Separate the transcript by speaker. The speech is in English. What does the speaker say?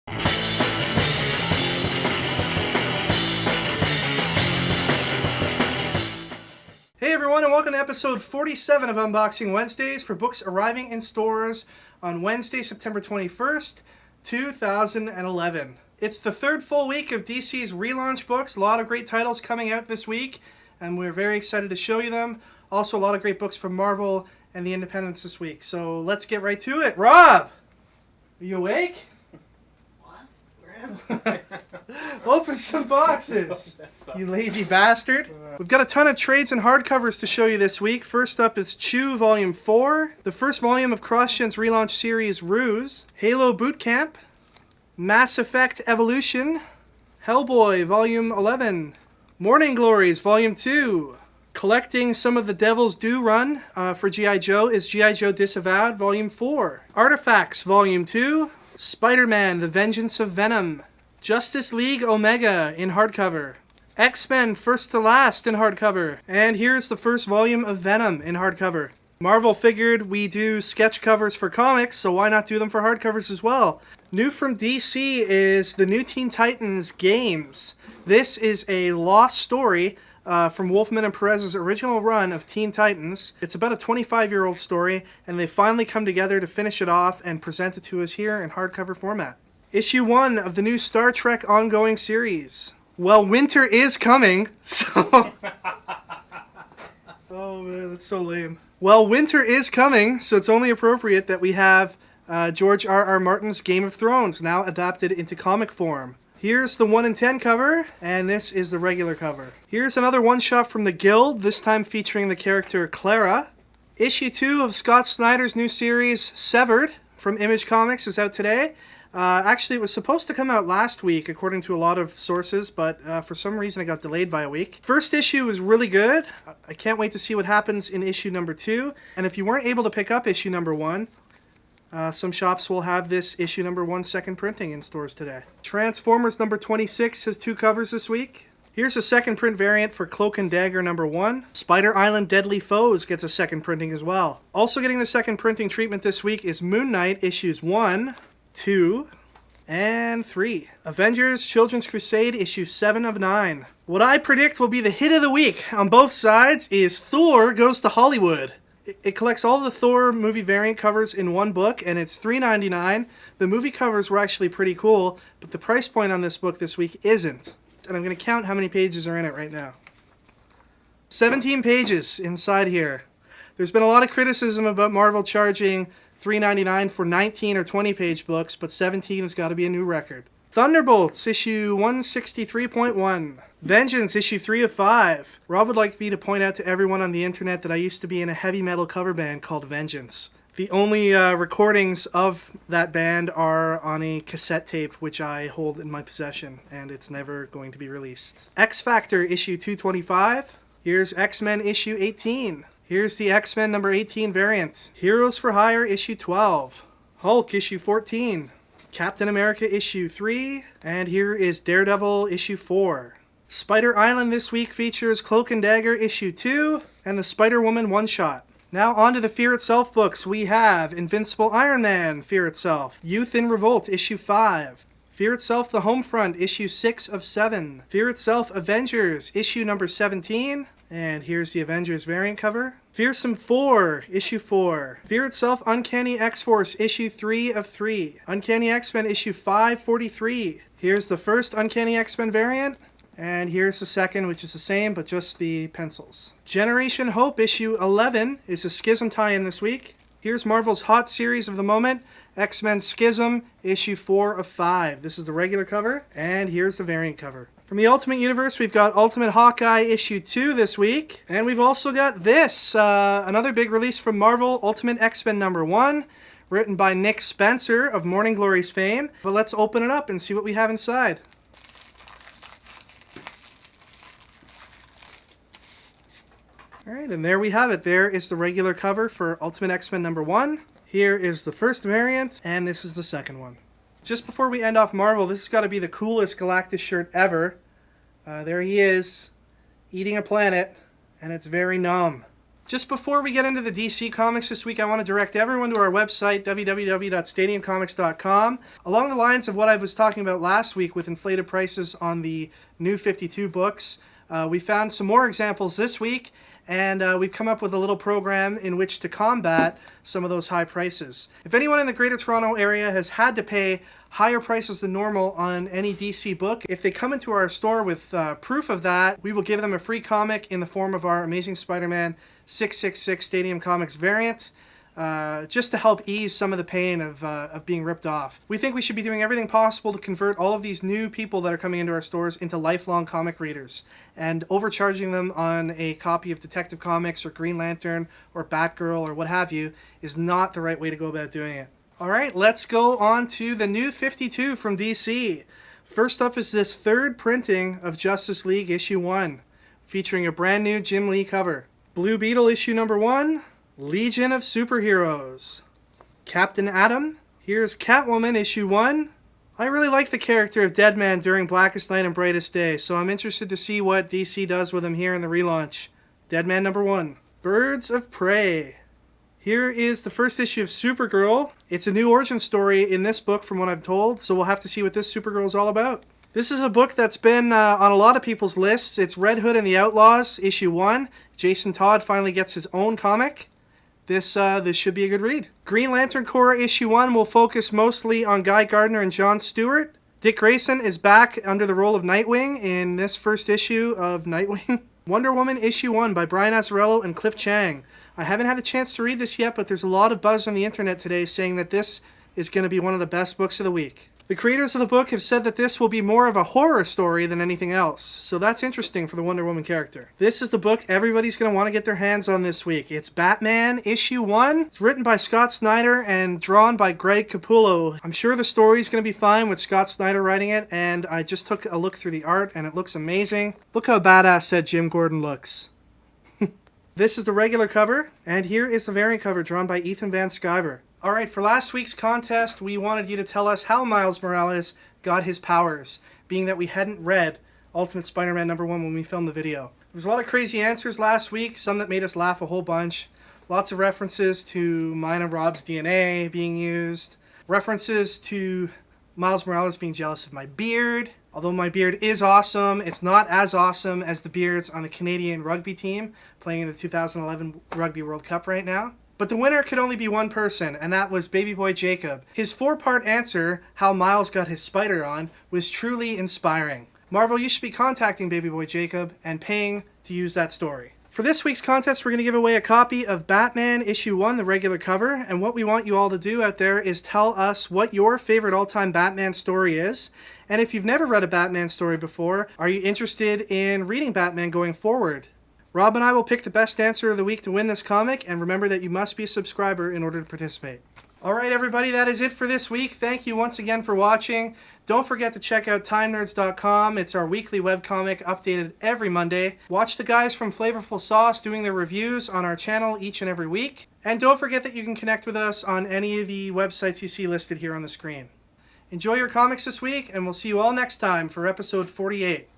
Speaker 1: Hey everyone, and welcome to episode 47 of Unboxing Wednesdays for books arriving in stores on Wednesday, September 21st, 2011. It's the third full week of DC's relaunch books. A lot of great titles coming out this week, and we're very excited to show you them. Also, a lot of great books from Marvel and the independents this week. So let's get right to it. Rob! Are you awake? Open some boxes, you lazy bastard. We've got a ton of trades and hardcovers to show you this week. First up is Chew Volume 4, the first volume of CrossGen's relaunch series Ruse, Halo Boot Camp, Mass Effect Evolution, Hellboy Volume 11, Morning Glories Volume 2. Collecting some of the Devil's Due run for G.I. Joe is G.I. Joe Disavowed Volume 4, Artifacts Volume 2, Spider-Man The Vengeance of Venom, Justice League Omega in hardcover, X-Men First to Last in hardcover, and here's the first volume of Venom in hardcover. Marvel figured we do sketch covers for comics, so why not do them for hardcovers as well? New from DC is the new Teen Titans Games. This is a lost story from Wolfman and Perez's original run of Teen Titans. It's about a 25-year-old story, and they finally come together to finish it off and present it to us here in hardcover format. Issue 1 of the new Star Trek ongoing series. Well, winter is coming, so... Oh man, that's so lame. Well, winter is coming, so it's only appropriate that we have George R.R. Martin's Game of Thrones now adapted into comic form. Here's the 1 in 10 cover, and this is the regular cover. Here's another one-shot from the Guild, this time featuring the character Clara. Issue 2 of Scott Snyder's new series, Severed, from Image Comics, is out today. Actually, it was supposed to come out last week, according to a lot of sources, but for some reason it got delayed by a week. First issue was really good. I can't wait to see what happens in issue number 2. And if you weren't able to pick up issue number 1, some shops will have this issue number 1 second printing in stores today. Transformers number 26 has 2 covers this week. Here's a second print variant for Cloak and Dagger number 1. Spider Island Deadly Foes gets a second printing as well. Also getting the second printing treatment this week is Moon Knight issues 1, 2, and 3. Avengers Children's Crusade issue 7 of 9. What I predict will be the hit of the week on both sides is Thor Goes to Hollywood. It collects all the Thor movie variant covers in one book, and it's $3.99. The movie covers were actually pretty cool, but the price point on this book this week isn't. And I'm going to count how many pages are in it right now. 17 pages inside here. There's been a lot of criticism about Marvel charging $3.99 for 19 or 20 page books, but 17 has got to be a new record. Thunderbolts issue 163.1. Vengeance issue 3 of 5. Rob would like me to point out to everyone on the internet that I used to be in a heavy metal cover band called Vengeance. The only recordings of that band are on a cassette tape, which I hold in my possession, and it's never going to be released. X Factor issue 225. Here's X-Men issue 18. Here's the X-Men number 18 variant. Heroes for Hire issue 12. Hulk issue 14. Captain America issue 3. And here is Daredevil issue 4. Spider Island this week features Cloak and Dagger issue 2 and the Spider-Woman one-shot. Now on to the Fear Itself books. We have Invincible Iron Man, Fear Itself. Youth in Revolt issue 5. Fear Itself The Homefront issue 6 of 7. Fear Itself Avengers issue number 17. And here's the Avengers variant cover. Fearsome 4 issue 4. Fear Itself Uncanny X-Force issue 3 of 3. Uncanny X-Men issue 543. Here's the first Uncanny X-Men variant. And here's the second, which is the same, but just the pencils. Generation Hope issue 11 is a Schism tie-in this week. Here's Marvel's hot series of the moment, X-Men Schism issue 4 of 5. This is the regular cover, and here's the variant cover. From the Ultimate Universe, we've got Ultimate Hawkeye issue 2 this week. And we've also got this, another big release from Marvel, Ultimate X-Men number 1, written by Nick Spencer of Morning Glories fame. But let's open it up and see what we have inside. Alright, and there we have it. There is the regular cover for Ultimate X-Men number 1. Here is the first variant, and this is the second one. Just before we end off Marvel, this has got to be the coolest Galactus shirt ever. There he is, eating a planet, and it's very numb. Just before we get into the DC comics this week, I want to direct everyone to our website, www.stadiumcomics.com. Along the lines of what I was talking about last week with inflated prices on the new 52 books, we found some more examples this week, and we've come up with a little program in which to combat some of those high prices. If anyone in the Greater Toronto area has had to pay higher prices than normal on any DC book, if they come into our store with proof of that, we will give them a free comic in the form of our Amazing Spider-Man 666 Stadium Comics variant, just to help ease some of the pain of being ripped off. We think we should be doing everything possible to convert all of these new people that are coming into our stores into lifelong comic readers, and overcharging them on a copy of Detective Comics or Green Lantern or Batgirl or what have you is not the right way to go about doing it. Alright, let's go on to the new 52 from DC. First up is this third printing of Justice League issue 1, featuring a brand new Jim Lee cover. Blue Beetle issue number 1, Legion of Superheroes. Captain Atom. Here's Catwoman issue 1. I really like the character of Deadman during Blackest Night and Brightest Day, so I'm interested to see what DC does with him here in the relaunch. Deadman number 1. Birds of Prey. Here is the first issue of Supergirl. It's a new origin story in this book from what I'm told, so we'll have to see what this Supergirl is all about. This is a book that's been on a lot of people's lists. It's Red Hood and the Outlaws, issue 1. Jason Todd finally gets his own comic. This should be a good read. Green Lantern Corps issue 1 will focus mostly on Guy Gardner and John Stewart. Dick Grayson is back under the role of Nightwing in this first issue of Nightwing. Wonder Woman issue 1 by Brian Azzarello and Cliff Chiang. I haven't had a chance to read this yet, but there's a lot of buzz on the internet today saying that this is going to be one of the best books of the week. The creators of the book have said that this will be more of a horror story than anything else, so that's interesting for the Wonder Woman character. This is the book everybody's going to want to get their hands on this week. It's Batman issue 1. It's written by Scott Snyder and drawn by Greg Capullo. I'm sure the story's going to be fine with Scott Snyder writing it, and I just took a look through the art and it looks amazing. Look how badass said Jim Gordon looks. This is the regular cover, and here is the variant cover drawn by Ethan Van Sciver. Alright, for last week's contest, we wanted you to tell us how Miles Morales got his powers, being that we hadn't read Ultimate Spider-Man number 1 when we filmed the video. There was a lot of crazy answers last week, some that made us laugh a whole bunch. Lots of references to mine and Rob's DNA being used. References to Miles Morales being jealous of my beard. Although my beard is awesome, it's not as awesome as the beards on the Canadian rugby team playing in the 2011 Rugby World Cup right now. But the winner could only be one person, and that was Baby Boy Jacob. His 4-part answer, how Miles got his spider on, was truly inspiring. Marvel, you should be contacting Baby Boy Jacob and paying to use that story. For this week's contest, we're going to give away a copy of Batman issue 1, the regular cover, and what we want you all to do out there is tell us what your favorite all-time Batman story is. And if you've never read a Batman story before, are you interested in reading Batman going forward? Rob and I will pick the best answer of the week to win this comic, and remember that you must be a subscriber in order to participate. Alright everybody, that is it for this week. Thank you once again for watching. Don't forget to check out TimeNerds.com. It's our weekly webcomic updated every Monday. Watch the guys from Flavorful Sauce doing their reviews on our channel each and every week. And don't forget that you can connect with us on any of the websites you see listed here on the screen. Enjoy your comics this week, and we'll see you all next time for episode 48.